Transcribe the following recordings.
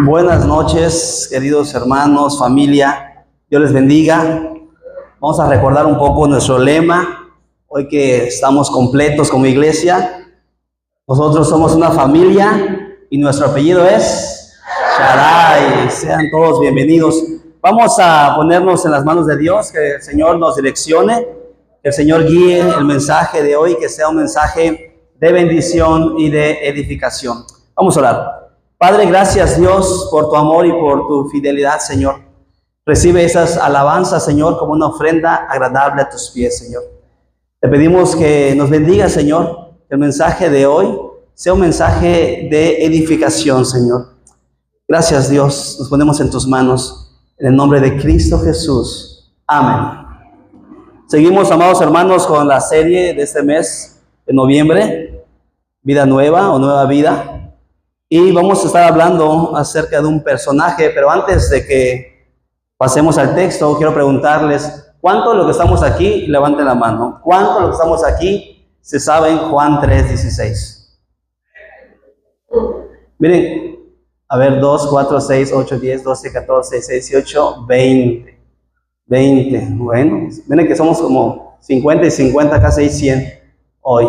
Buenas noches, queridos hermanos, familia. Dios les bendiga. Vamos a recordar un poco nuestro lema. Hoy que estamos completos como iglesia. Nosotros somos una familia y nuestro apellido es Shaddai. Sean todos bienvenidos. Vamos a ponernos en las manos de Dios, que el Señor nos direccione, que el Señor guíe el mensaje de hoy, que sea un mensaje de bendición y de edificación. Vamos a orar. Padre, gracias Dios por tu amor y por tu fidelidad, Señor. Recibe esas alabanzas, Señor, como una ofrenda agradable a tus pies, Señor. Te pedimos que nos bendiga, Señor, que el mensaje de hoy sea un mensaje de edificación, Señor. Gracias, Dios. Nos ponemos en tus manos, en el nombre de Cristo Jesús. Amén. Seguimos, amados hermanos, con la serie de este mes de noviembre, Vida Nueva o Nueva Vida. Y vamos a estar hablando acerca de un personaje, pero antes de que pasemos al texto, quiero preguntarles, ¿cuántos de los que estamos aquí, levanten la mano, cuántos de los que estamos aquí se saben Juan 3:16? Miren, a ver, 2, 4, 6, 8, 10, 12, 14, 16, 18, 20. 20, bueno, miren que somos como 50 y 50, casi 100 hoy.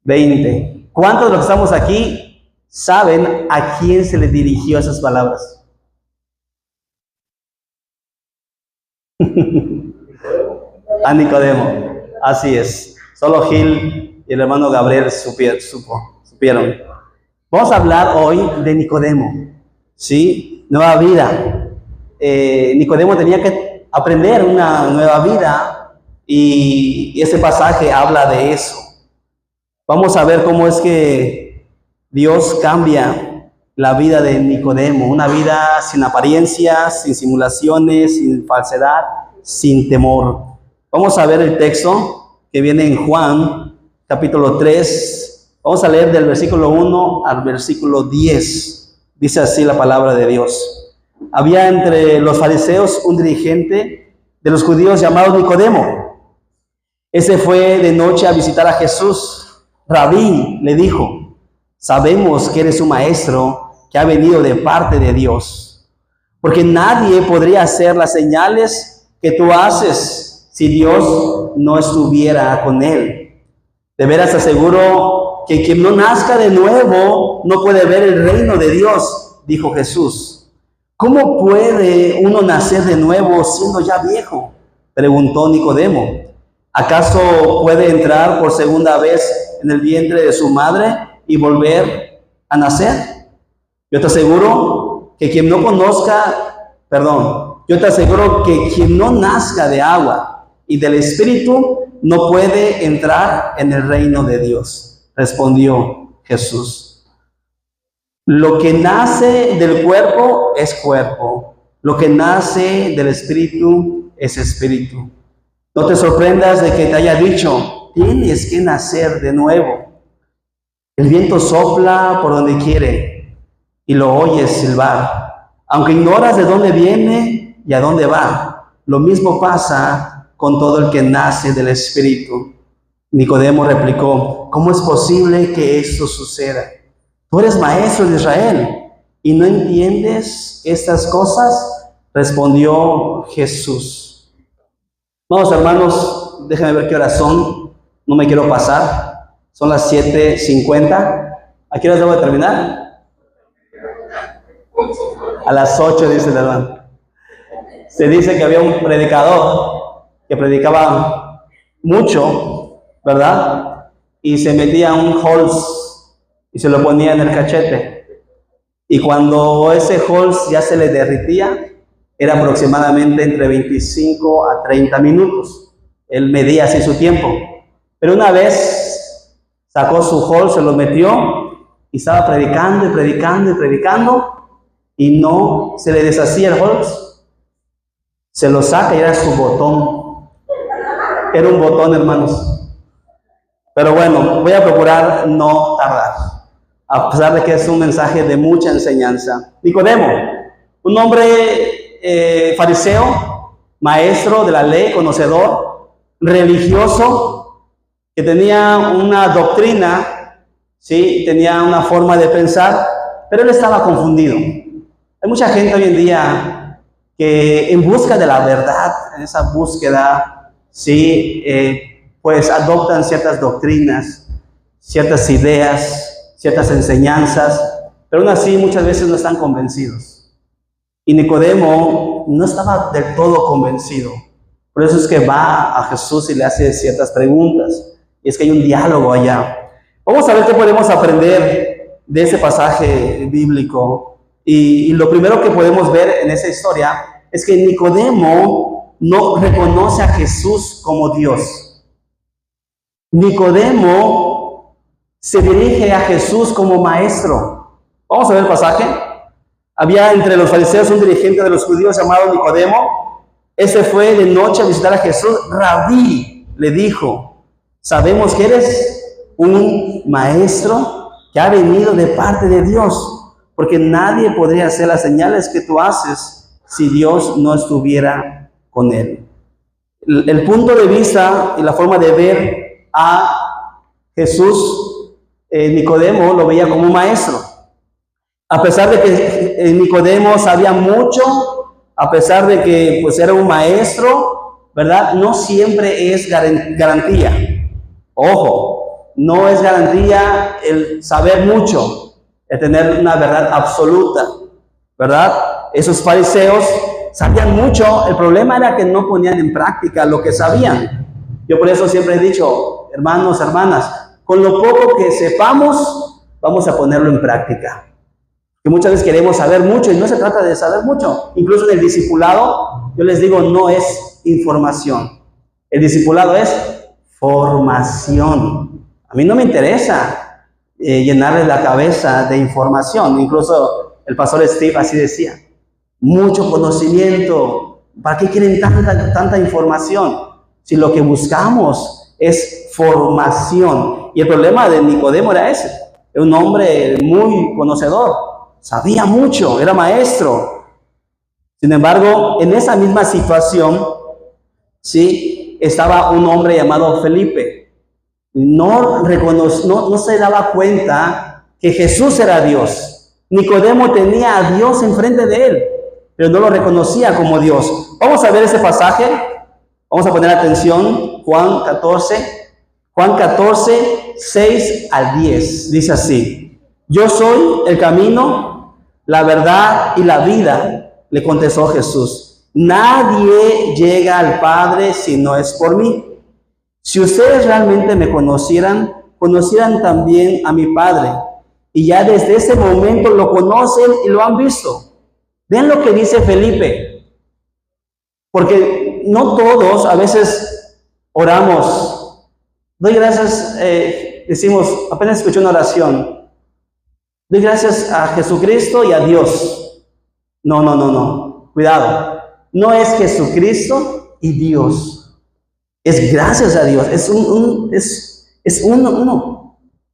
20. ¿Cuántos de los que estamos aquí saben a quién se le dirigió esas palabras? A Nicodemo. Así es. Solo Gil y el hermano Gabriel supieron. Vamos a hablar hoy de Nicodemo. ¿Sí? Nueva vida. Nicodemo tenía que aprender una nueva vida y ese pasaje habla de eso. Vamos a ver cómo es que Dios cambia la vida de Nicodemo, una vida sin apariencias, sin simulaciones, sin falsedad, sin temor. Vamos a ver el texto que viene en Juan, capítulo 3. Vamos a leer del versículo 1 al versículo 10. Dice así la palabra de Dios. Había entre los fariseos un dirigente de los judíos llamado Nicodemo. Ese fue de noche a visitar a Jesús. Rabí, le dijo, sabemos que eres un maestro que ha venido de parte de Dios, porque nadie podría hacer las señales que tú haces si Dios no estuviera con él. De veras aseguro que quien no nazca de nuevo no puede ver el reino de Dios, dijo Jesús. ¿Cómo puede uno nacer de nuevo siendo ya viejo?, preguntó Nicodemo. ¿Acaso puede entrar por segunda vez en el vientre de su madre y volver a nacer? Yo te aseguro que quien no nazca de agua y del Espíritu no puede entrar en el reino de Dios, respondió Jesús. Lo que nace del cuerpo es cuerpo, lo que nace del Espíritu es espíritu. No te sorprendas de que te haya dicho, tienes que nacer de nuevo. El viento sopla por donde quiere y lo oyes silbar, aunque ignoras de dónde viene y a dónde va. Lo mismo pasa con todo el que nace del Espíritu. Nicodemo replicó, ¿cómo es posible que esto suceda? Tú eres maestro de Israel y no entiendes estas cosas, respondió Jesús. Vamos, hermanos, déjenme ver qué horas son, no me quiero pasar. Son las 7:50. ¿A qué horas debo de terminar? A las 8, dice el hermano. Se dice que había un predicador que predicaba mucho, ¿verdad? Y se metía un Halls y se lo ponía en el cachete. Y cuando ese Halls ya se le derritía, era aproximadamente entre 25 a 30 minutos. Él medía así su tiempo. Pero una vez sacó su hall, se lo metió y estaba predicando y predicando y predicando y no se le deshacía el hall. Se lo saca y era su botón. Era un botón, hermanos. Pero bueno, voy a procurar no tardar, a pesar de que es un mensaje de mucha enseñanza. Nicodemo, un hombre fariseo, maestro de la ley, conocedor, religioso, que tenía una doctrina, ¿sí? Tenía una forma de pensar, pero él estaba confundido. Hay mucha gente hoy en día que en busca de la verdad, en esa búsqueda, sí, pues adoptan ciertas doctrinas, ciertas ideas, ciertas enseñanzas, pero aún así muchas veces no están convencidos. Y Nicodemo no estaba del todo convencido. Por eso es que va a Jesús y le hace ciertas preguntas. Y es que hay un diálogo allá. Vamos a ver qué podemos aprender de ese pasaje bíblico. Y lo primero que podemos ver en esa historia es que Nicodemo no reconoce a Jesús como Dios. Nicodemo se dirige a Jesús como maestro. Vamos a ver el pasaje. Había entre los fariseos un dirigente de los judíos llamado Nicodemo. Ese fue de noche a visitar a Jesús. Rabí, le dijo, sabemos que eres un maestro que ha venido de parte de Dios, porque nadie podría hacer las señales que tú haces si Dios no estuviera con él. El punto de vista y la forma de ver a Jesús, Nicodemo lo veía como un maestro. A pesar de que Nicodemo sabía mucho, a pesar de que pues era un maestro, ¿verdad? No siempre es garantía. Ojo, no es garantía el saber mucho, el tener una verdad absoluta, ¿verdad? Esos fariseos sabían mucho, el problema era que no ponían en práctica lo que sabían. Yo por eso siempre he dicho, hermanos, hermanas, con lo poco que sepamos, vamos a ponerlo en práctica. Que muchas veces queremos saber mucho y no se trata de saber mucho. Incluso en el discipulado, yo les digo, no es información. El discipulado es formación. A mí no me interesa llenarles la cabeza de información. Incluso el pastor Steve así decía, mucho conocimiento. ¿Para qué quieren tanta información? Si lo que buscamos es formación. Y el problema de Nicodemo era ese. Era un hombre muy conocedor. Sabía mucho, era maestro. Sin embargo, en esa misma situación, sí, estaba un hombre llamado Felipe. No se daba cuenta que Jesús era Dios. Nicodemo tenía a Dios enfrente de él, pero no lo reconocía como Dios. Vamos a ver ese pasaje. Vamos a poner atención. Juan 14, 6 al 10. Dice así: yo soy el camino, la verdad y la vida, le contestó Jesús. Nadie llega al Padre si no es por mí. Si ustedes realmente me conocieran también a mi Padre. Y ya desde ese momento lo conocen y lo han visto. Vean lo que dice Felipe. Porque no todos, a veces oramos. Doy gracias, decimos, apenas escuché una oración. Doy gracias a Jesucristo y a Dios. No. Cuidado. No es Jesucristo y Dios. Es gracias a Dios. Es uno.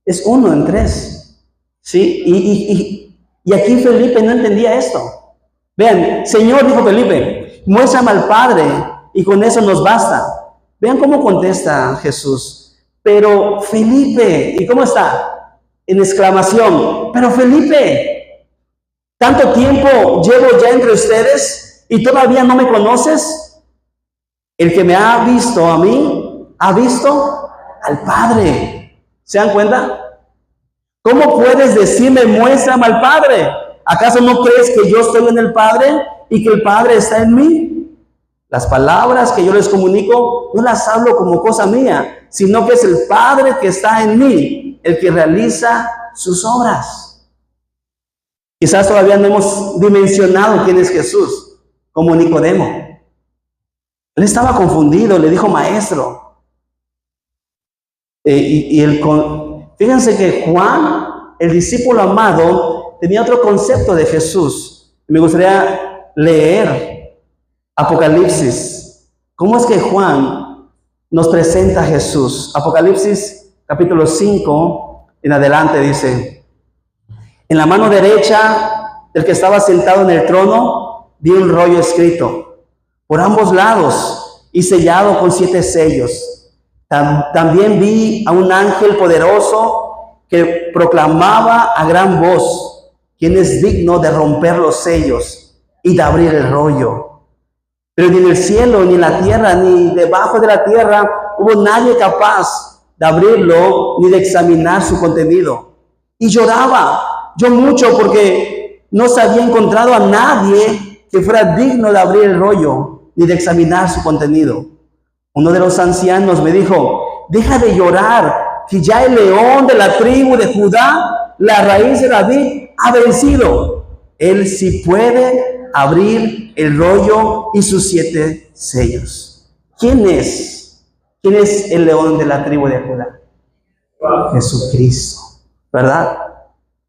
Es uno en tres. ¿Sí? Y aquí Felipe no entendía esto. Vean, Señor, dijo Felipe, muéstrame al Padre y con eso nos basta. Vean cómo contesta Jesús. Pero Felipe, ¿y cómo está? En exclamación. Pero Felipe, ¿tanto tiempo llevo ya entre ustedes y todavía no me conoces? El que me ha visto a mí, ha visto al Padre. ¿Se dan cuenta? ¿Cómo puedes decirme, muéstrame al Padre? ¿Acaso no crees que yo estoy en el Padre y que el Padre está en mí? Las palabras que yo les comunico no las hablo como cosa mía, sino que es el Padre que está en mí, el que realiza sus obras. Quizás todavía no hemos dimensionado quién es Jesús, como Nicodemo. Él estaba confundido, le dijo maestro. Fíjense que Juan, el discípulo amado, tenía otro concepto de Jesús. Me gustaría leer Apocalipsis. ¿Cómo es que Juan nos presenta a Jesús? Apocalipsis capítulo 5 en adelante dice: en la mano derecha del que estaba sentado en el trono vi un rollo escrito por ambos lados y sellado con 7 sellos. También vi a un ángel poderoso que proclamaba a gran voz: ¿quién es digno de romper los sellos y de abrir el rollo? Pero ni en el cielo, ni en la tierra, ni debajo de la tierra hubo nadie capaz de abrirlo ni de examinar su contenido. Y lloraba yo mucho porque no se había encontrado a nadie que fuera digno de abrir el rollo ni de examinar su contenido. Uno de los ancianos me dijo: deja de llorar, que ya el león de la tribu de Judá, la raíz de David, ha vencido. Él sí puede abrir el rollo y sus 7 sellos. ¿Quién es? ¿Quién es el león de la tribu de Judá? Jesucristo, ¿verdad?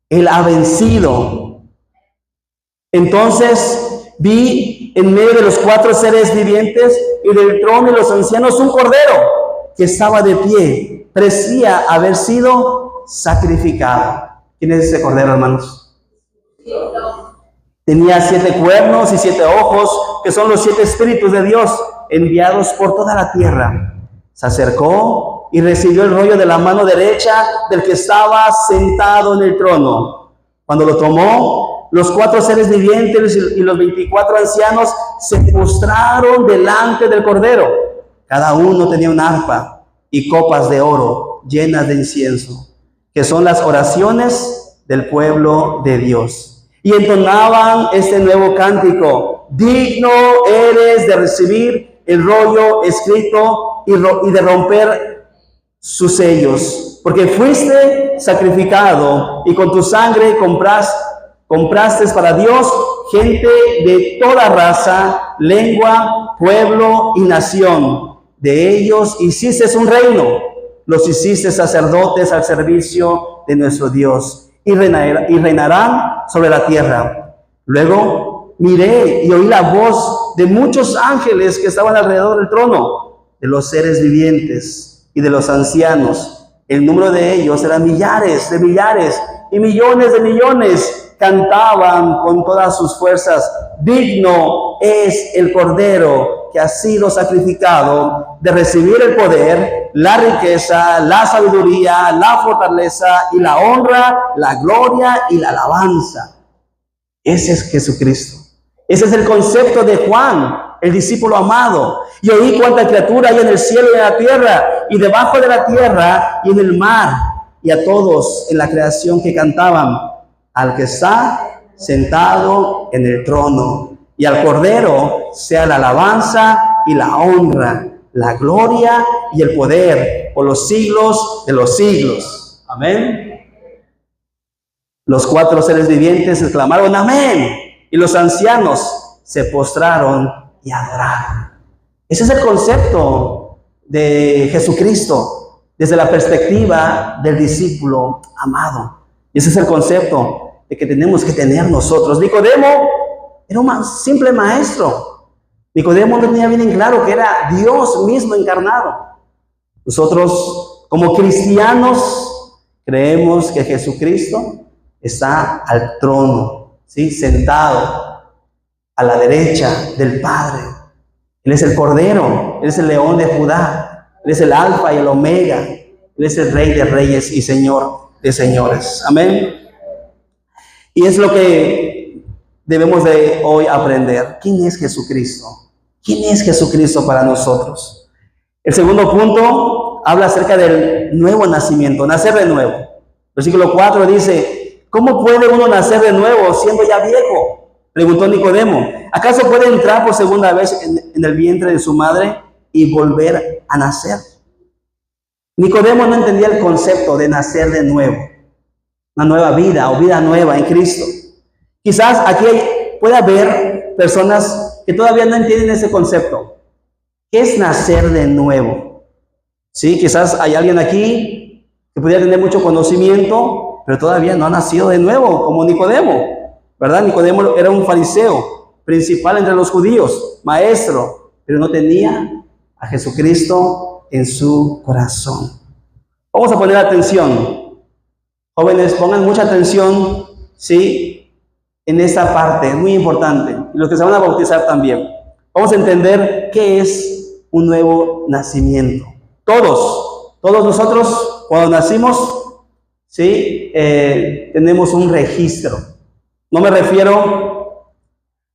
Él ha vencido. Entonces vi en medio de los 4 seres vivientes y del trono y los ancianos un cordero que estaba de pie. Parecía haber sido sacrificado. ¿Quién es ese cordero, hermanos? Tenía 7 cuernos y 7 ojos, que son los 7 espíritus de Dios enviados por toda la tierra. Se acercó y recibió el rollo de la mano derecha del que estaba sentado en el trono. Cuando lo tomó, los 4 seres vivientes y los 24 ancianos se postraron delante del cordero. Cada uno tenía un arpa y copas de oro llenas de incienso, que son las oraciones del pueblo de Dios. Y entonaban este nuevo cántico: digno eres de recibir el rollo escrito y de romper sus sellos, porque fuiste sacrificado y con tu sangre compraste para Dios gente de toda raza, lengua, pueblo y nación. De ellos hiciste un reino, los hiciste sacerdotes al servicio de nuestro Dios, y reinarán sobre la tierra. Luego miré y oí la voz de muchos ángeles que estaban alrededor del trono, de los seres vivientes y de los ancianos. El número de ellos era millares de millares y millones de millones. Cantaban con todas sus fuerzas: digno es el Cordero que ha sido sacrificado de recibir el poder, la riqueza, la sabiduría, la fortaleza y la honra, la gloria y la alabanza. Ese es Jesucristo. Ese es el concepto de Juan, el discípulo amado. Y oí cuánta criatura hay en el cielo y en la tierra, y debajo de la tierra y en el mar, y a todos en la creación que cantaban: al que está sentado en el trono y al Cordero sea la alabanza y la honra, la gloria y el poder por los siglos de los siglos. Amén. Los 4 seres vivientes exclamaron amén, y los ancianos se postraron y adoraron. Ese es el concepto de Jesucristo desde la perspectiva del discípulo amado. Y ese es el concepto de que tenemos que tener nosotros. Nicodemo era un simple maestro. Nicodemo no tenía bien en claro que era Dios mismo encarnado. Nosotros, como cristianos, creemos que Jesucristo está al trono, ¿sí? Sentado a la derecha del Padre. Él es el Cordero, Él es el León de Judá, Él es el Alfa y el Omega, Él es el Rey de Reyes y Señor de Señores. Amén. Y es lo que debemos de hoy aprender. ¿Quién es Jesucristo? ¿Quién es Jesucristo para nosotros? El segundo punto habla acerca del nuevo nacimiento, nacer de nuevo. Versículo 4 dice: ¿cómo puede uno nacer de nuevo siendo ya viejo? Preguntó Nicodemo. ¿Acaso puede entrar por segunda vez en el vientre de su madre y volver a nacer? Nicodemo no entendía el concepto de nacer de nuevo, una nueva vida o vida nueva en Cristo. Quizás aquí puede haber personas que todavía no entienden ese concepto. ¿Qué es nacer de nuevo? Sí, quizás hay alguien aquí que pudiera tener mucho conocimiento, pero todavía no ha nacido de nuevo, como Nicodemo, ¿verdad? Nicodemo era un fariseo principal entre los judíos, maestro, pero no tenía a Jesucristo en su corazón. Vamos a poner atención. Jóvenes, pongan mucha atención, ¿sí? En esta parte, es muy importante. Y los que se van a bautizar también. Vamos a entender qué es un nuevo nacimiento. Todos nosotros, cuando nacimos, ¿sí? Tenemos un registro. No me refiero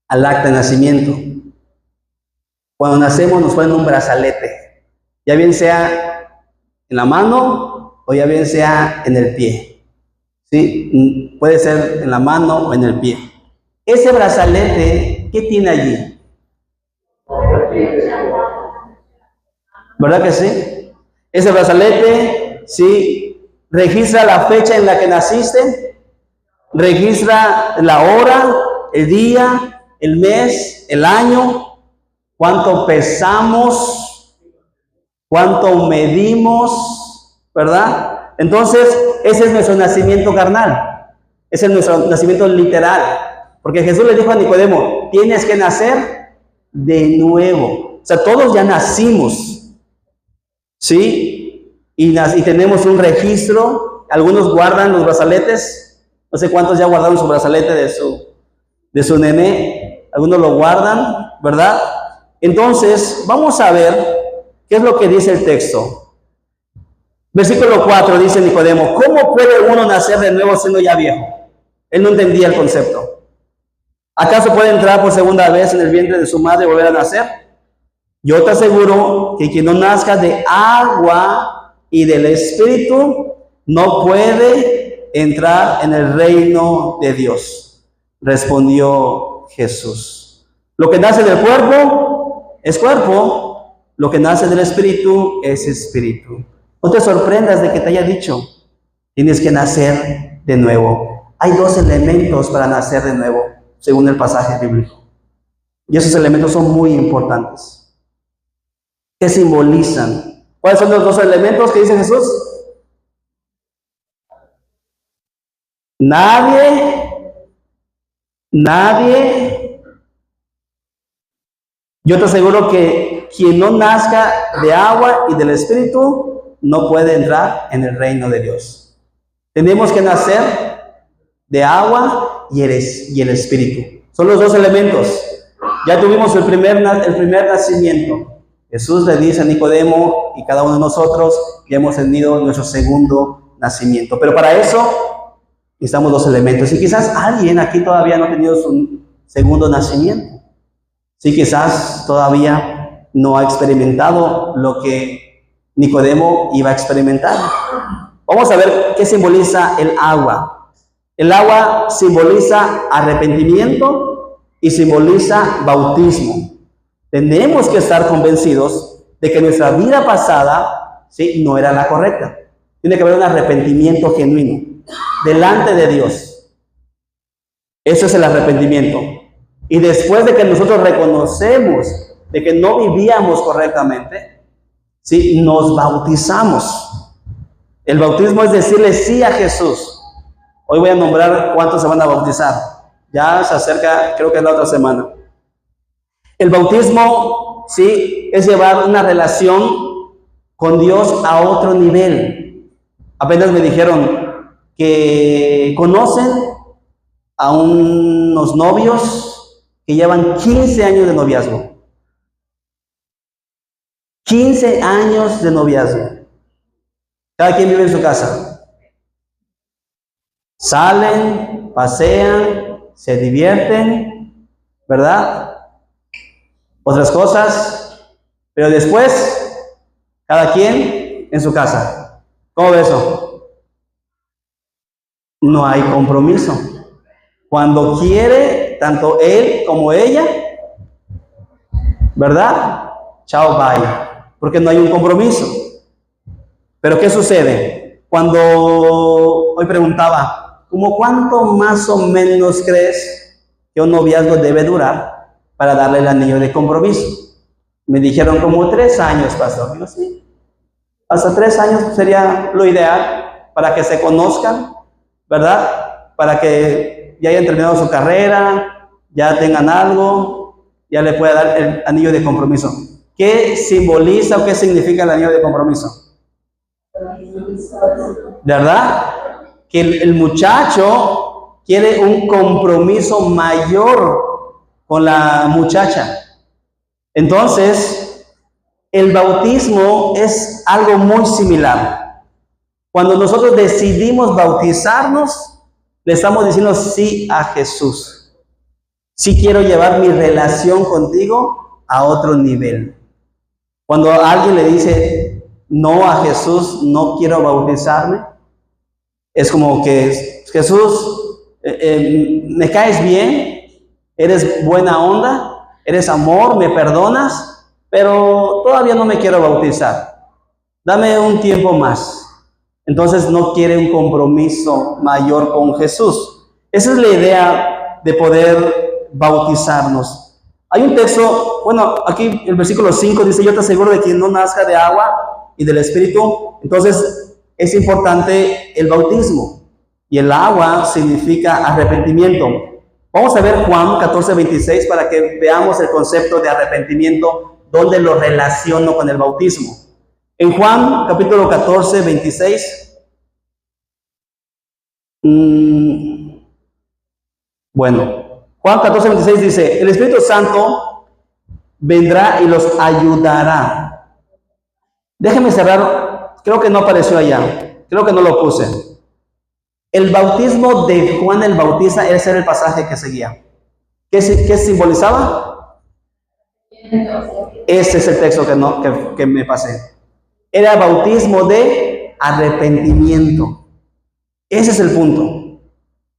al acta de nacimiento. Cuando nacemos nos ponen un brazalete, ya bien sea en la mano o ya bien sea en el pie. ¿Sí? Puede ser en la mano o en el pie. Ese brazalete, ¿qué tiene allí? ¿Verdad que sí? Ese brazalete, sí, registra la fecha en la que naciste, registra la hora, el día, el mes, el año, cuánto pesamos, cuánto medimos, ¿verdad? Entonces, ese es nuestro nacimiento carnal, ese es nuestro nacimiento literal, porque Jesús le dijo a Nicodemo, tienes que nacer de nuevo. O sea, todos ya nacimos, ¿sí? Y tenemos un registro, algunos guardan los brazaletes, no sé cuántos ya guardaron su brazalete de su nené, algunos lo guardan, ¿verdad? Entonces, vamos a ver qué es lo que dice el texto. Versículo 4 dice Nicodemo, ¿cómo puede uno nacer de nuevo siendo ya viejo? Él no entendía el concepto. ¿Acaso puede entrar por segunda vez en el vientre de su madre y volver a nacer? Yo te aseguro que quien no nazca de agua y del Espíritu no puede entrar en el reino de Dios. Respondió Jesús. Lo que nace del cuerpo es cuerpo, lo que nace del Espíritu es espíritu. No te sorprendas de que te haya dicho, tienes que nacer de nuevo. Hay dos elementos para nacer de nuevo, según el pasaje bíblico. Y esos elementos son muy importantes. ¿Qué simbolizan? ¿Cuáles son los dos elementos que dice Jesús? Nadie. Yo te aseguro que quien no nazca de agua y del Espíritu no puede entrar en el reino de Dios. Tenemos que nacer de agua y el Espíritu. Son los dos elementos. Ya tuvimos el primer nacimiento. Jesús le dice a Nicodemo y cada uno de nosotros ya hemos tenido nuestro segundo nacimiento. Pero para eso necesitamos dos elementos. Y quizás alguien aquí todavía no ha tenido su segundo nacimiento. Sí, quizás todavía no ha experimentado lo que Nicodemo iba a experimentar. Vamos a ver qué simboliza el agua. El agua simboliza arrepentimiento y simboliza bautismo. Tenemos que estar convencidos de que nuestra vida pasada, ¿sí?, no era la correcta. Tiene que haber un arrepentimiento genuino delante de Dios. Eso es el arrepentimiento. Y después de que nosotros reconocemos de que no vivíamos correctamente, ¿sí?, nos bautizamos. El bautismo es decirle sí a Jesús. Hoy voy a nombrar cuántos se van a bautizar. Ya se acerca, creo que es la otra semana. El bautismo, sí, es llevar una relación con Dios a otro nivel. Apenas me dijeron que conocen a unos novios que llevan 15 años de noviazgo. 15 años de noviazgo. Cada quien vive en su casa. Salen, pasean, se divierten, ¿verdad? Otras cosas, pero después, cada quien en su casa. ¿Cómo ves eso? No hay compromiso. Cuando quiere, tanto él como ella, ¿verdad? Chao, bye. Porque no hay un compromiso. Pero ¿qué sucede? Cuando hoy preguntaba, ¿cómo cuánto más o menos crees que un noviazgo debe durar para darle el anillo de compromiso? Me dijeron como 3 años, pastor. Digo, sí, hasta 3 años sería lo ideal para que se conozcan, ¿verdad? Para que ya hayan terminado su carrera, ya tengan algo, ya le pueda dar el anillo de compromiso. ¿Qué simboliza o qué significa el anillo de compromiso? ¿Verdad? Que el muchacho quiere un compromiso mayor con la muchacha. Entonces, el bautismo es algo muy similar. Cuando nosotros decidimos bautizarnos, Le estamos diciendo sí a Jesús. Sí quiero llevar mi relación contigo a otro nivel. Cuando alguien le dice no a Jesús, no quiero bautizarme, es como que Jesús, me caes bien, eres buena onda, eres amor, me perdonas, pero todavía no me quiero bautizar. Dame un tiempo más. Entonces no quiere un compromiso mayor con Jesús. Esa es la idea de poder bautizarnos. Hay un texto, bueno, aquí el versículo 5 dice, yo te aseguro de quien no nazca de agua y del Espíritu. Entonces es importante el bautismo. Y el agua significa arrepentimiento. Vamos a ver Juan 14:26 para que veamos el concepto de arrepentimiento, donde lo relaciono con el bautismo. En Juan capítulo 14:26, bueno, Juan 14:26 dice, el Espíritu Santo vendrá y los ayudará. Déjenme cerrar, creo que no apareció allá, creo que no lo puse. El bautismo de Juan el Bautista, ese era el pasaje que seguía. ¿Qué simbolizaba? Ese es el texto que me pasé. Era bautismo de arrepentimiento. Ese es el punto.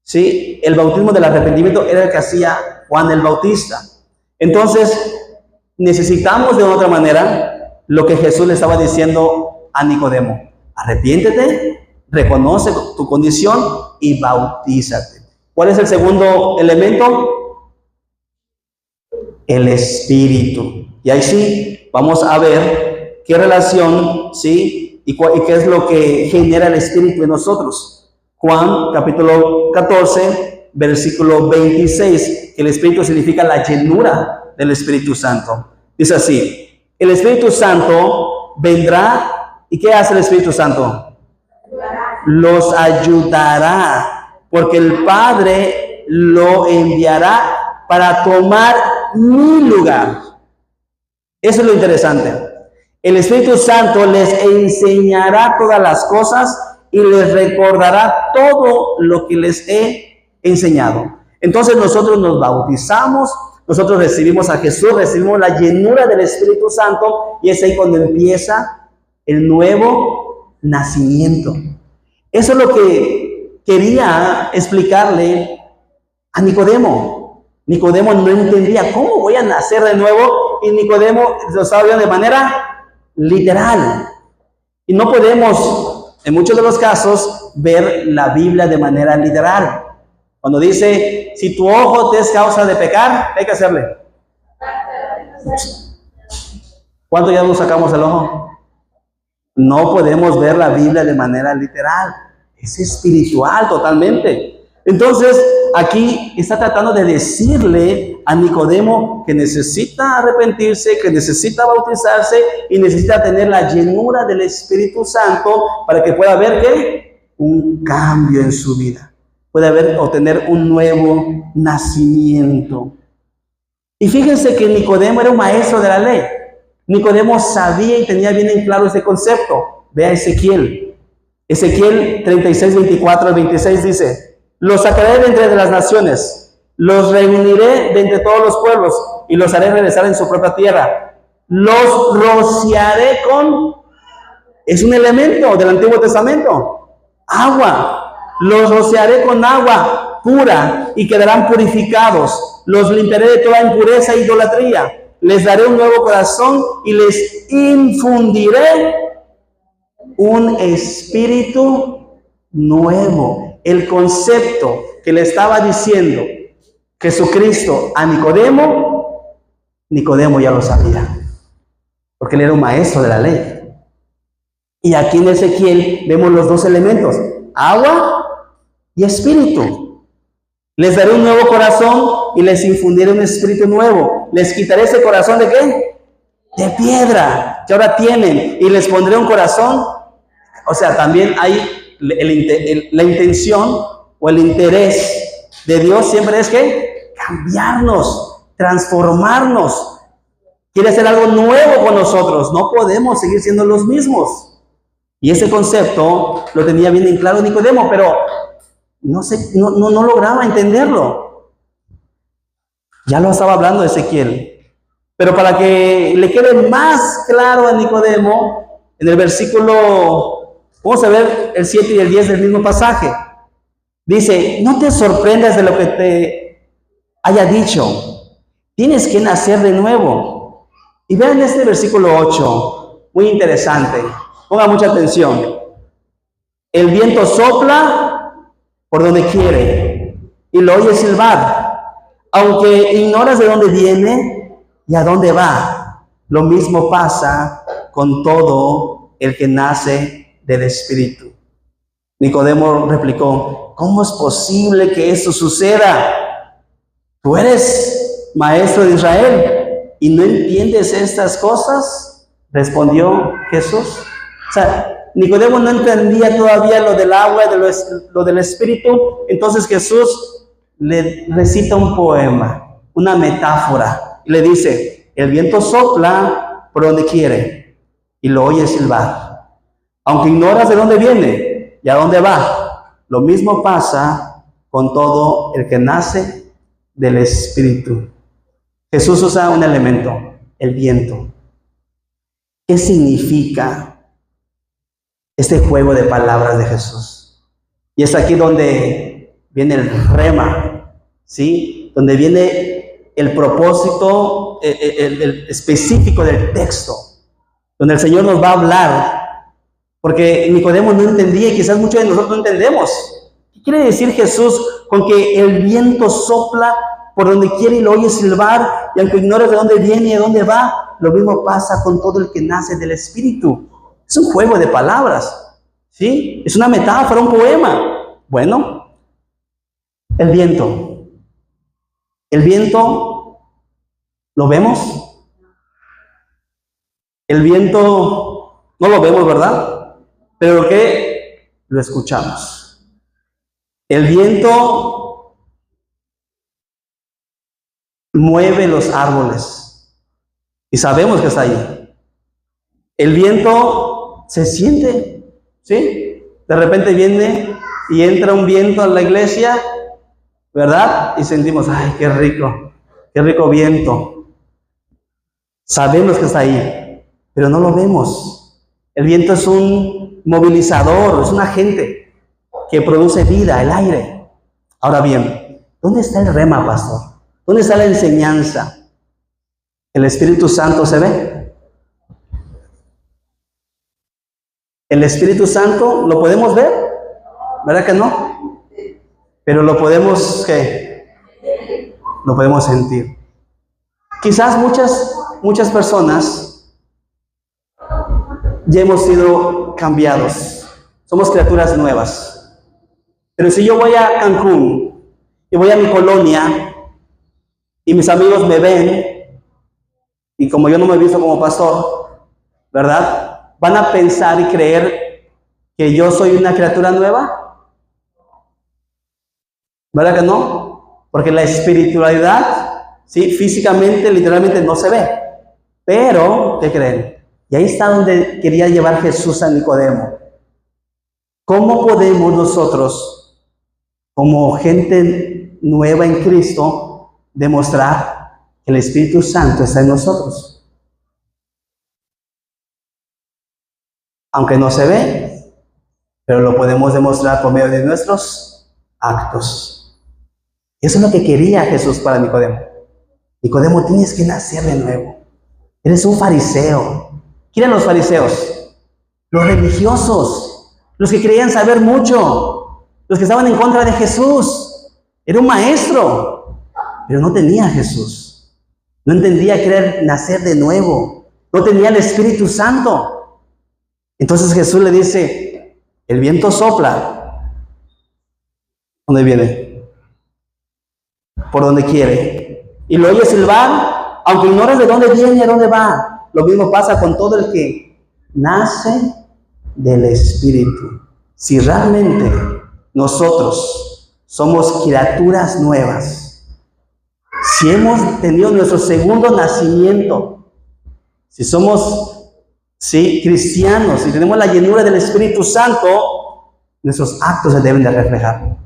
¿Sí? El bautismo del arrepentimiento era el que hacía Juan el Bautista. Entonces, necesitamos de otra manera lo que Jesús le estaba diciendo a Nicodemo. Arrepiéntete, reconoce tu condición y bautízate. ¿Cuál es el segundo elemento? El Espíritu. Y ahí sí, vamos a ver qué relación, ¿sí? Y qué es lo que genera el Espíritu en nosotros. Juan, capítulo 14, versículo 26, que el Espíritu significa la llenura del Espíritu Santo. Dice así, el Espíritu Santo vendrá, ¿y qué hace el Espíritu Santo? Los ayudará, porque el Padre lo enviará para tomar mi lugar. Eso es lo interesante. El Espíritu Santo les enseñará todas las cosas y les recordará todo lo que les he enseñado. Entonces nosotros nos bautizamos, nosotros recibimos a Jesús, recibimos la llenura del Espíritu Santo y es ahí cuando empieza el nuevo nacimiento. Eso es lo que quería explicarle a Nicodemo. Nicodemo no entendía cómo voy a nacer de nuevo y Nicodemo lo estaba viendo de manera literal. Y no podemos, en muchos de los casos, ver la Biblia de manera literal. Cuando dice, si tu ojo te es causa de pecar, ¿qué hay que hacerle? ¿Cuánto ya nos sacamos el ojo? No podemos ver la Biblia de manera literal. Es espiritual totalmente. Entonces, aquí está tratando de decirle a Nicodemo que necesita arrepentirse, que necesita bautizarse y necesita tener la llenura del Espíritu Santo para que pueda ver ¿qué? Un cambio en su vida. Puede obtener un nuevo nacimiento. Y fíjense que Nicodemo era un maestro de la ley. Nicodemo sabía y tenía bien en claro ese concepto. Vea Ezequiel. Ezequiel 36, 24 al 26 dice, los sacaré de entre las naciones, los reuniré de entre todos los pueblos y los haré regresar en su propia tierra. Los rociaré con, es un elemento del Antiguo Testamento, agua. Los rociaré con agua pura y quedarán purificados. Los limpiaré de toda impureza e idolatría. Les daré un nuevo corazón y les infundiré un espíritu nuevo. El concepto que le estaba diciendo Jesucristo a Nicodemo, Nicodemo ya lo sabía, porque él era un maestro de la ley. Y aquí en Ezequiel vemos los dos elementos, agua y espíritu. Les daré un nuevo corazón y les infundiré un espíritu nuevo. Les quitaré ese corazón ¿de qué? De piedra, que ahora tienen, y les pondré un corazón. O sea, también hay la intención o el interés de Dios siempre es que cambiarnos, transformarnos. Quiere hacer algo nuevo con nosotros. No podemos seguir siendo los mismos. Y ese concepto lo tenía bien en claro Nicodemo, pero no lograba entenderlo. Ya lo estaba hablando Ezequiel. Pero para que le quede más claro a Nicodemo, en el versículo, vamos a ver el 7 y el 10 del mismo pasaje. Dice, no te sorprendas de lo que te haya dicho. Tienes que nacer de nuevo. Y vean este versículo 8, muy interesante. Ponga mucha atención. El viento sopla por donde quiere y lo oyes silbar, aunque ignoras de dónde viene y a dónde va. Lo mismo pasa con todo el que nace del Espíritu. Nicodemo replicó, ¿cómo es posible que esto suceda? Tú eres maestro de Israel y no entiendes estas cosas, respondió Jesús. O sea, Nicodemo no entendía todavía lo del agua y lo del Espíritu. Entonces Jesús le recita un poema, una metáfora, y le dice, el viento sopla por donde quiere y lo oyes silbar, aunque ignoras de dónde viene y a dónde va. Lo mismo pasa con todo el que nace del Espíritu. Jesús usa un elemento, el viento. ¿Qué significa este juego de palabras de Jesús? Y es aquí donde viene el rema, ¿sí? Donde viene el propósito el específico del texto, donde el Señor nos va a hablar, porque Nicodemo no entendía y quizás muchos de nosotros no entendemos. ¿Qué quiere decir Jesús con que el viento sopla por donde quiere y lo oye silbar, y aunque ignores de dónde viene y de dónde va? Lo mismo pasa con todo el que nace del Espíritu. Es un juego de palabras, ¿sí? Es una metáfora, un poema. Bueno, el viento. El viento, ¿lo vemos? El viento no lo vemos, ¿verdad? Pero ¿qué? Lo escuchamos. El viento mueve los árboles y sabemos que está ahí. El viento se siente, ¿sí? De repente viene y entra un viento a la iglesia, ¿verdad? Y sentimos, ay, qué rico viento. Sabemos que está ahí, pero no lo vemos. El viento es un movilizador, es un agente que produce vida, el aire. Ahora bien, ¿dónde está el rema, pastor? ¿Dónde está la enseñanza? ¿El Espíritu Santo se ve? ¿El Espíritu Santo lo podemos ver? ¿Verdad que no? Pero lo podemos, ¿qué? Lo podemos sentir. Quizás muchas personas ya hemos sido cambiados. Somos criaturas nuevas. Pero si yo voy a Cancún y voy a mi colonia y mis amigos me ven, y como yo no me he visto como pastor, ¿verdad? ¿Van a pensar y creer que yo soy una criatura nueva? ¿Verdad que no? Porque la espiritualidad, ¿sí? Físicamente, literalmente no se ve. Pero, ¿qué creen? Y ahí está donde quería llevar Jesús a Nicodemo. ¿Cómo podemos nosotros, como gente nueva en Cristo, demostrar que el Espíritu Santo está en nosotros? Aunque no se ve, pero lo podemos demostrar por medio de nuestros actos. Eso es lo que quería Jesús para Nicodemo. Nicodemo, tienes que nacer de nuevo. Eres un fariseo. ¿Quiénes eran los fariseos? Los religiosos, los que creían saber mucho, los que estaban en contra de Jesús. Era un maestro, pero no tenía a Jesús. No entendía querer nacer de nuevo. No tenía el Espíritu Santo. Entonces Jesús le dice, el viento sopla. ¿Dónde viene? Por donde quiere. Y lo oye silbar, aunque ignores de dónde viene y a dónde va. Lo mismo pasa con todo el que nace del Espíritu. Si realmente nosotros somos criaturas nuevas, si hemos tenido nuestro segundo nacimiento, si somos cristianos, si tenemos la llenura del Espíritu Santo, nuestros actos se deben de reflejar.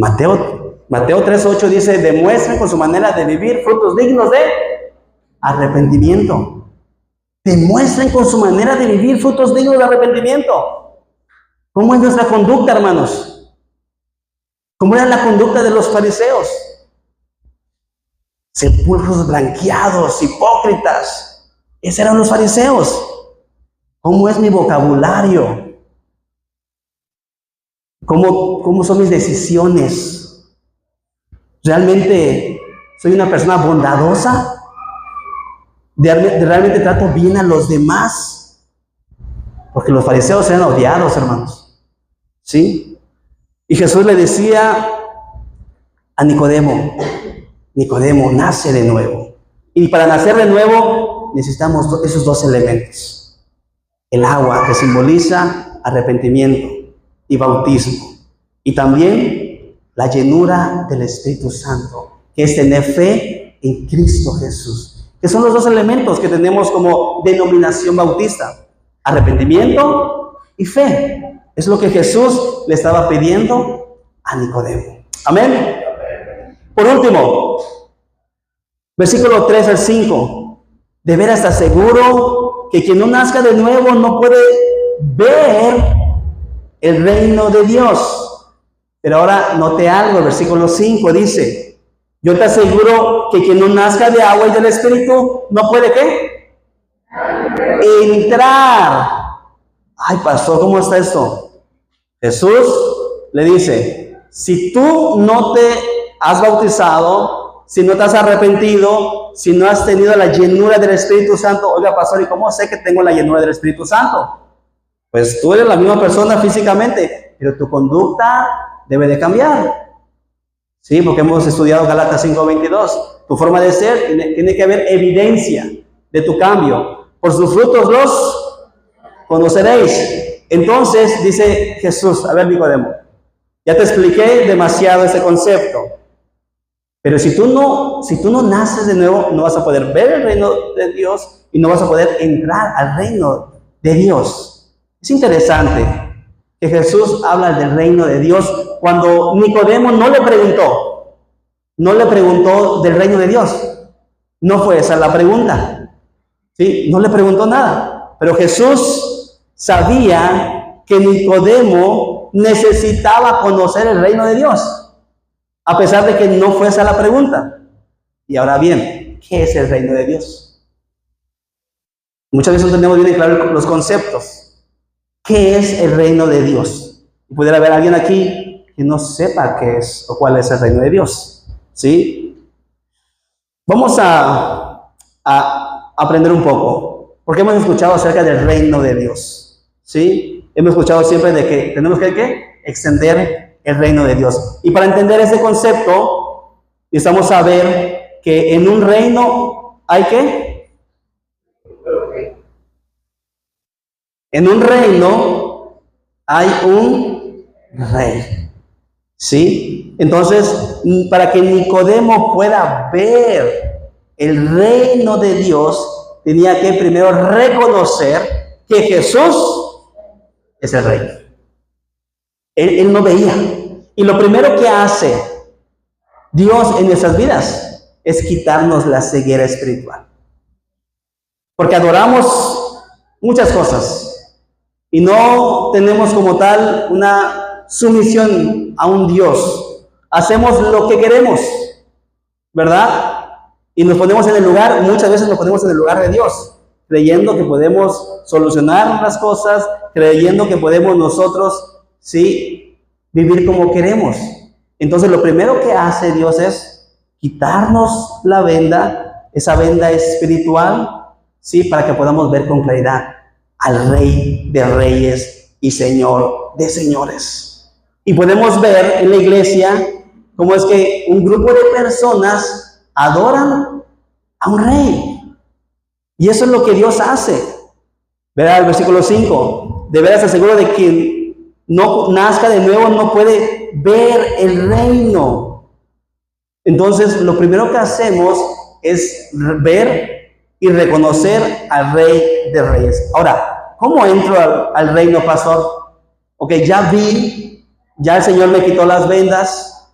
Mateo 3:8 dice, demuestren con su manera de vivir frutos dignos de arrepentimiento. Demuestren con su manera de vivir frutos dignos de arrepentimiento. ¿Cómo es nuestra conducta, hermanos? ¿Cómo era la conducta de los fariseos? Sepulcros blanqueados, hipócritas. Esos eran los fariseos. ¿Cómo es mi vocabulario? ¿Cómo son mis decisiones? ¿Realmente soy una persona bondadosa? ¿Realmente trato bien a los demás? Porque los fariseos eran odiados, hermanos. ¿Sí? Y Jesús le decía a Nicodemo, Nicodemo, nace de nuevo. Y para nacer de nuevo necesitamos esos dos elementos. El agua, que simboliza arrepentimiento y bautismo. Y también la llenura del Espíritu Santo, que es tener fe en Cristo Jesús. Que son los dos elementos que tenemos como denominación bautista. Arrepentimiento y fe. Es lo que Jesús le estaba pidiendo a Nicodemo. Amén. Por último, versículo 3 al 5. De veras está seguro que quien no nazca de nuevo no puede ver el reino de Dios. Pero ahora note algo, el versículo 5 dice, yo te aseguro que quien no nazca de agua y del Espíritu no puede ¿qué? Entrar. Ay, pastor, ¿cómo está esto? Jesús le dice, si tú no te has bautizado, si no te has arrepentido, si no has tenido la llenura del Espíritu Santo, oiga, pastor, ¿y cómo sé que tengo la llenura del Espíritu Santo? Pues tú eres la misma persona físicamente, pero tu conducta debe de cambiar. Sí, porque hemos estudiado Gálatas 5:22. Tu forma de ser, tiene que haber evidencia de tu cambio. Por sus frutos los conoceréis. Entonces, dice Jesús, a ver, Nicodemo, ya te expliqué demasiado ese concepto. Pero si tú no naces de nuevo, no vas a poder ver el reino de Dios y no vas a poder entrar al reino de Dios. Es interesante que Jesús habla del reino de Dios cuando Nicodemo no le preguntó del reino de Dios. No fue esa la pregunta. ¿Sí? No le preguntó nada. Pero Jesús sabía que Nicodemo necesitaba conocer el reino de Dios. A pesar de que no fue esa la pregunta. Y ahora bien, ¿qué es el reino de Dios? Muchas veces no tenemos bien claro los conceptos. ¿Qué es el reino de Dios? Pudiera haber alguien aquí que no sepa qué es o cuál es el reino de Dios. ¿Sí? Vamos a aprender un poco. Porque hemos escuchado acerca del reino de Dios. ¿Sí? Hemos escuchado siempre de que tenemos que extender el reino de Dios. Y para entender ese concepto, necesitamos saber que en un reino hay ¿qué? En un reino hay un rey. ¿Sí? Entonces, para que Nicodemo pueda ver el reino de Dios, tenía que primero reconocer que Jesús es el rey. Él no veía. Y lo primero que hace Dios en nuestras vidas es quitarnos la ceguera espiritual. Porque adoramos muchas cosas y no tenemos como tal una sumisión a un Dios. Hacemos lo que queremos, ¿verdad? Y nos ponemos en el lugar, muchas veces nos ponemos en el lugar de Dios, creyendo que podemos solucionar las cosas, creyendo que podemos nosotros sí, vivir como queremos. Entonces lo primero que hace Dios es quitarnos la venda, esa venda espiritual, sí, para que podamos ver con claridad al Rey de Reyes y Señor de Señores. Y podemos ver en la iglesia cómo es que un grupo de personas adoran a un rey. Y eso es lo que Dios hace. Verá el versículo 5. De veras aseguro de que no nazca de nuevo, no puede ver el reino. Entonces, lo primero que hacemos es ver y reconocer al Rey de Reyes. Ahora, ¿cómo entro al reino, pastor? Ok, ya el Señor me quitó las vendas,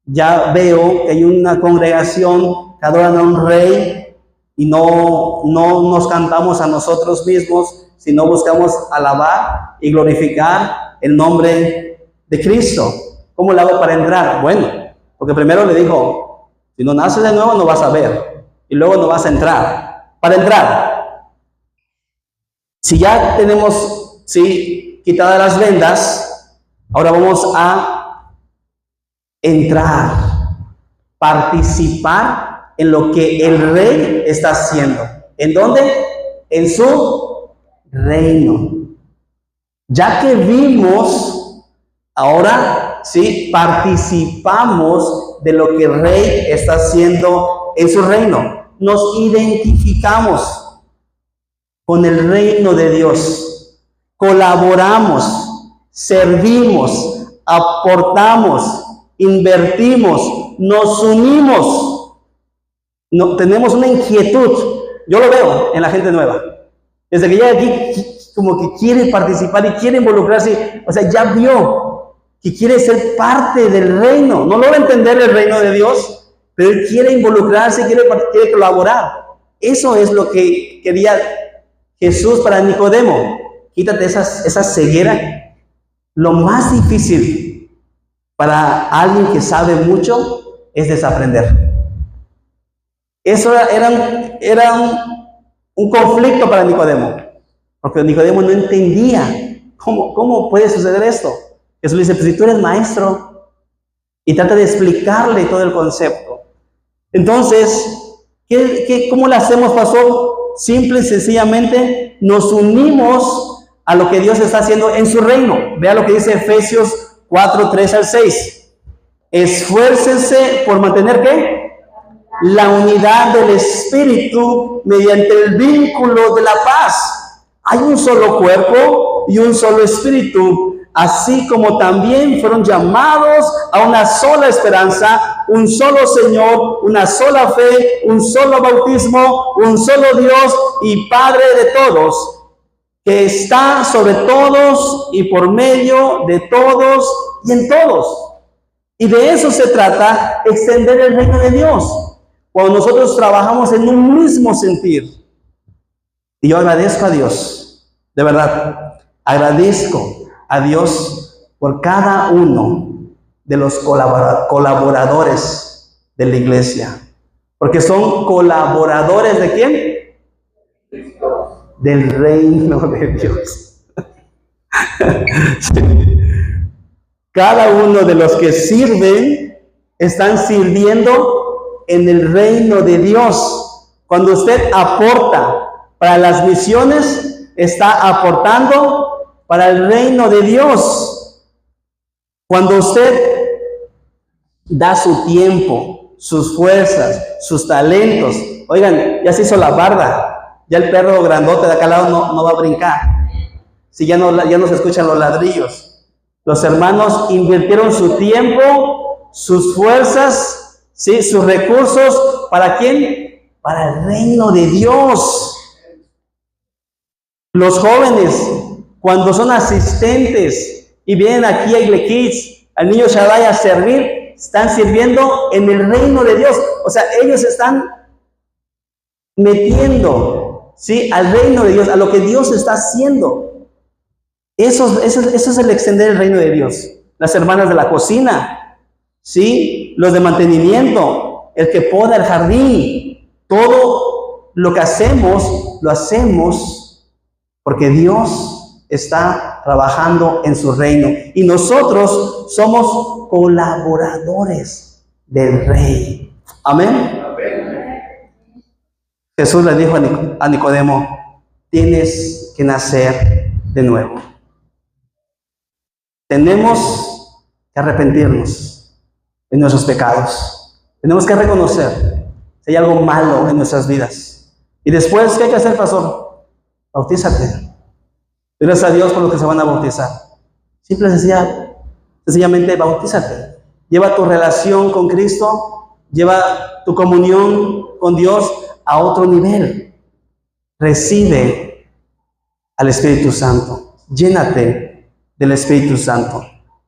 ya veo que hay una congregación que adoran a un rey y no nos cantamos a nosotros mismos, sino buscamos alabar y glorificar el nombre de Cristo. ¿Cómo le hago para entrar? Bueno, porque primero le dijo, si no naces de nuevo no vas a ver y luego no vas a entrar. Para entrar, si ya tenemos, sí, quitadas las vendas, ahora vamos a entrar, participar en lo que el rey está haciendo. ¿En dónde? En su reino. Ya que vimos, ahora sí participamos de lo que el rey está haciendo en su reino. Nos identificamos con el reino de Dios, colaboramos, servimos, aportamos, invertimos, nos unimos. No, tenemos una inquietud. Yo lo veo en la gente nueva. Desde que llega aquí, como que quiere participar y quiere involucrarse. O sea, ya vio que quiere ser parte del reino. No logra entender el reino de Dios, pero él quiere involucrarse, quiere colaborar. Eso es lo que quería Jesús para Nicodemo. Quítate esa ceguera. Lo más difícil para alguien que sabe mucho es desaprender. Eso era un conflicto para Nicodemo, porque Nicodemo no entendía cómo puede suceder esto. Jesús le dice, pues si tú eres maestro, y trata de explicarle todo el concepto. Entonces, ¿cómo lo hacemos, pastor? Simple y sencillamente nos unimos a lo que Dios está haciendo en su reino. Vea lo que dice Efesios 4, 3 al 6. Esfuércense por mantener, ¿qué? La unidad del Espíritu mediante el vínculo de la paz. Hay un solo cuerpo y un solo Espíritu, así como también fueron llamados a una sola esperanza, un solo Señor, una sola fe, un solo bautismo, un solo Dios y Padre de todos, que está sobre todos y por medio de todos y en todos. Y de eso se trata, extender el reino de Dios. Cuando nosotros trabajamos en un mismo sentir. Y yo agradezco a Dios, de verdad, agradezco a Dios por cada uno de los colaboradores de la iglesia. Porque son colaboradores ¿de quién? Del reino de Dios. Cada uno de los que sirven están sirviendo en el reino de Dios. Cuando usted aporta para las misiones, está aportando para el reino de Dios. Cuando usted da su tiempo, sus fuerzas, sus talentos, oigan, ya se hizo la barda, ya el perro grandote de acá al lado no va a brincar. Si ya no se escuchan los ladrillos. Los hermanos invirtieron su tiempo, sus fuerzas, ¿sí? Sus recursos, ¿para quién? Para el reino de Dios. Los jóvenes, cuando son asistentes y vienen aquí a Igle Kids, al niño Shaddai a servir, están sirviendo en el reino de Dios. O sea, ellos están metiendo, ¿sí? Al reino de Dios, a lo que Dios está haciendo. Eso es el extender el reino de Dios. Las hermanas de la cocina, ¿sí? Los de mantenimiento, el que poda el jardín, todo lo que hacemos, lo hacemos porque Dios está trabajando en su reino y nosotros somos colaboradores del Rey. Amén. Jesús le dijo a Nicodemo, tienes que nacer de nuevo. Tenemos que arrepentirnos de nuestros pecados. Tenemos que reconocer si hay algo malo en nuestras vidas. Y después, ¿qué hay que hacer, pastor? Bautízate. Gracias a Dios por los que se van a bautizar. Simple y sencillamente bautízate. Lleva tu relación con Cristo, lleva tu comunión con Dios a otro nivel. Recibe al Espíritu Santo. Llénate del Espíritu Santo.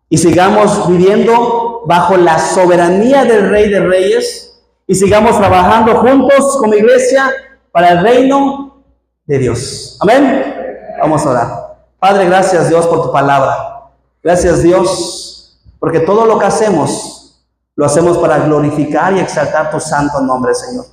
Y sigamos viviendo bajo la soberanía del Rey de Reyes y sigamos trabajando juntos como iglesia para el reino de Dios. Amén. Vamos a orar. Padre, gracias Dios por tu palabra. Gracias Dios, porque todo lo que hacemos, lo hacemos para glorificar y exaltar tu santo nombre, Señor.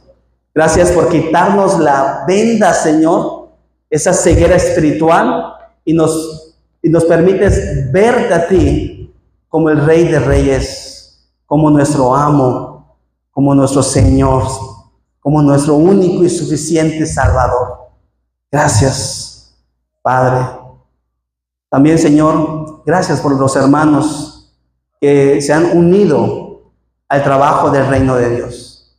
Gracias por quitarnos la venda, Señor, esa ceguera espiritual, y nos permites verte a ti como el Rey de Reyes, como nuestro amo, como nuestro Señor, como nuestro único y suficiente Salvador. Gracias, Padre. También, Señor, gracias por los hermanos que se han unido al trabajo del reino de Dios.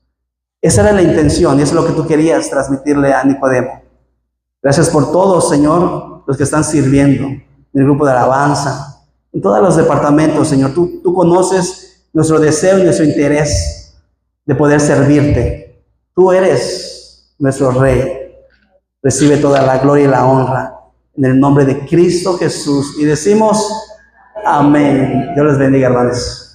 Esa era la intención y eso es lo que tú querías transmitirle a Nicodemo. Gracias por todos, Señor, los que están sirviendo en el grupo de alabanza, en todos los departamentos, Señor. Tú conoces nuestro deseo y nuestro interés de poder servirte. Tú eres nuestro Rey. Recibe toda la gloria y la honra en el nombre de Cristo Jesús. Y decimos amén. Dios les bendiga, hermanos.